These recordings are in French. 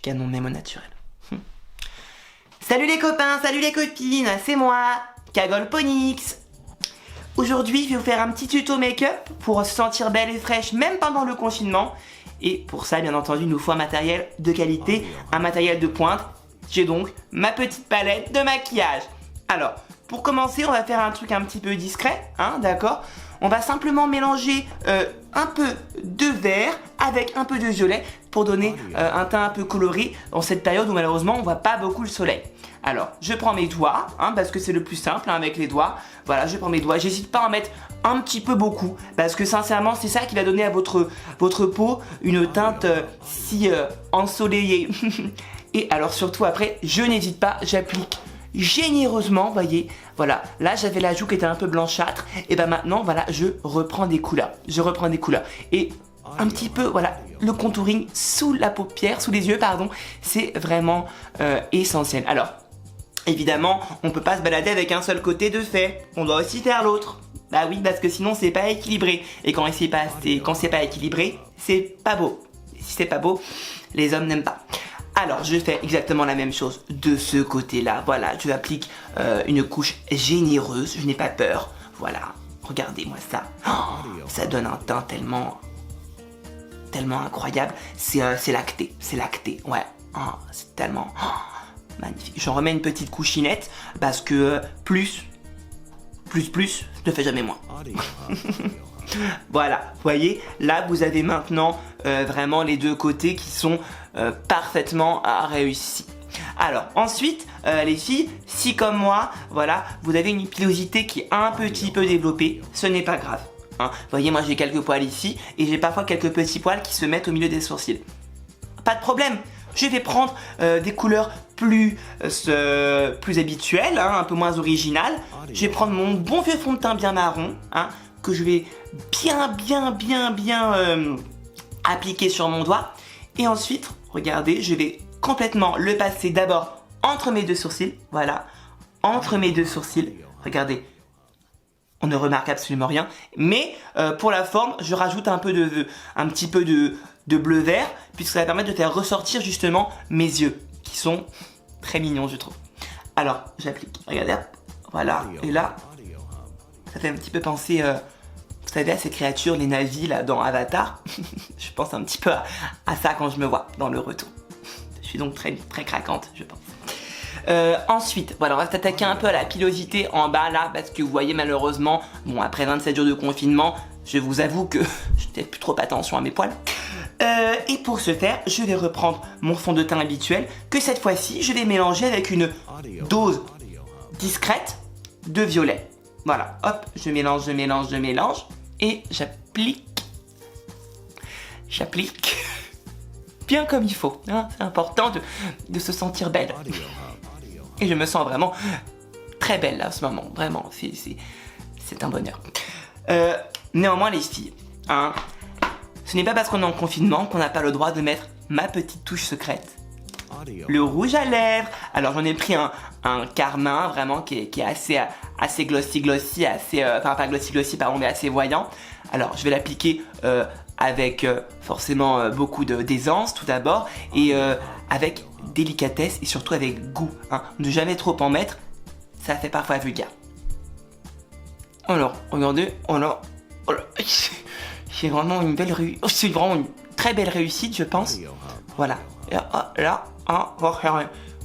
suis canon même au naturel. Salut les copains, salut les copines, c'est moi, Kagolponix. Aujourd'hui, je vais vous faire un petit tuto make-up pour se sentir belle et fraîche même pendant le confinement. Et pour ça, bien entendu, il nous faut un matériel de qualité, un matériel de pointe. J'ai donc ma petite palette de maquillage. Alors, pour commencer, on va faire un truc un petit peu discret, hein, d'accord? On va simplement mélanger un peu de vert avec un peu de violet pour donner un teint un peu coloré dans cette période où malheureusement on voit pas beaucoup le soleil. Alors, je prends mes doigts, hein, parce que c'est le plus simple hein, avec les doigts. Voilà, je prends mes doigts. J'hésite pas à en mettre un petit peu beaucoup, parce que sincèrement, c'est ça qui va donner à votre peau une teinte si ensoleillée. Et alors surtout après, je n'hésite pas, j'applique généreusement, voyez, voilà, là j'avais la joue qui était un peu blanchâtre, et ben maintenant, voilà, je reprends des couleurs, et un petit peu, voilà, le contouring sous la paupière, sous les yeux, pardon, c'est vraiment essentiel. Alors, évidemment, on peut pas se balader avec un seul côté de fait, on doit aussi faire l'autre. Bah oui, parce que sinon c'est pas équilibré, et quand c'est pas équilibré, c'est pas beau. Si c'est pas beau, les hommes n'aiment pas. Alors, je fais exactement la même chose de ce côté-là. Voilà, je applique une couche généreuse. Je n'ai pas peur. Voilà, regardez-moi ça. Oh, ça donne un teint tellement incroyable. C'est lacté, ouais. Oh, c'est tellement magnifique. J'en remets une petite couchinette parce que plus ne fait jamais moins. Voilà, vous voyez, là vous avez maintenant vraiment les deux côtés qui sont parfaitement réussis. Alors ensuite, les filles, si comme moi, voilà, vous avez une pilosité qui est un petit peu développée, ce n'est pas grave. Hein. Vous voyez, moi j'ai quelques poils ici et j'ai parfois quelques petits poils qui se mettent au milieu des sourcils. Pas de problème, je vais prendre des couleurs plus habituelles, hein, un peu moins originales. Je vais prendre mon bon vieux fond de teint bien marron, hein, que je vais bien appliquer sur mon doigt. Et ensuite, regardez, je vais complètement le passer d'abord entre mes deux sourcils. Voilà, entre mes deux sourcils. Regardez, on ne remarque absolument rien. Mais pour la forme, je rajoute un petit peu de bleu vert, puisque ça va permettre de faire ressortir justement mes yeux, qui sont très mignons, je trouve. Alors, j'applique, regardez, hop, voilà, et là, ça fait un petit peu penser, vous savez, à ces créatures, les Na'vi, là, dans Avatar. Je pense un petit peu à ça quand je me vois dans le retour. Je suis donc très craquante, je pense. Ensuite, voilà, on va s'attaquer un peu à la pilosité en bas, là, parce que vous voyez, malheureusement, bon, après 27 jours de confinement, je vous avoue que je ne fais plus trop attention à mes poils. Et pour ce faire, je vais reprendre mon fond de teint habituel, que cette fois-ci, je vais mélanger avec une dose discrète de violet. Voilà, hop, je mélange, et j'applique bien comme il faut, hein. C'est important de se sentir belle. Et je me sens vraiment très belle là, en ce moment, vraiment, c'est un bonheur. Néanmoins les filles, hein, ce n'est pas parce qu'on est en confinement qu'on n'a pas le droit de mettre ma petite touche secrète. Le rouge à lèvres. Alors j'en ai pris un carmin vraiment qui est assez glossy, enfin pas glossy pardon, mais assez voyant. Alors je vais l'appliquer avec forcément beaucoup d'aisance tout d'abord, et avec délicatesse et surtout avec goût, hein. Ne jamais trop en mettre, ça fait parfois vulgaire. Alors regardez, j'ai vraiment une belle réussite, c'est vraiment une très belle réussite je pense. Voilà, là,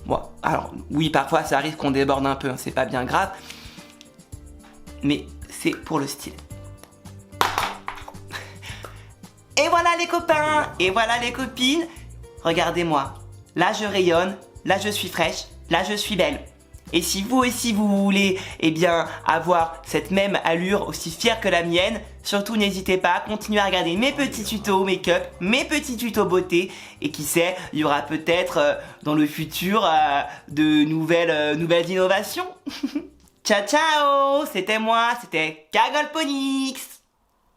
bon, alors oui, parfois ça arrive qu'on déborde un peu, hein, c'est pas bien grave, mais c'est pour le style. Et voilà les copains, et voilà les copines, regardez-moi, là je rayonne, là je suis fraîche, là je suis belle. Et si vous aussi vous voulez, eh bien, avoir cette même allure aussi fière que la mienne, surtout n'hésitez pas à continuer à regarder mes petits tutos make-up, mes petits tutos beauté, et qui sait, il y aura peut-être dans le futur de nouvelles innovations. Ciao ciao, c'était moi, c'était Kagolponix.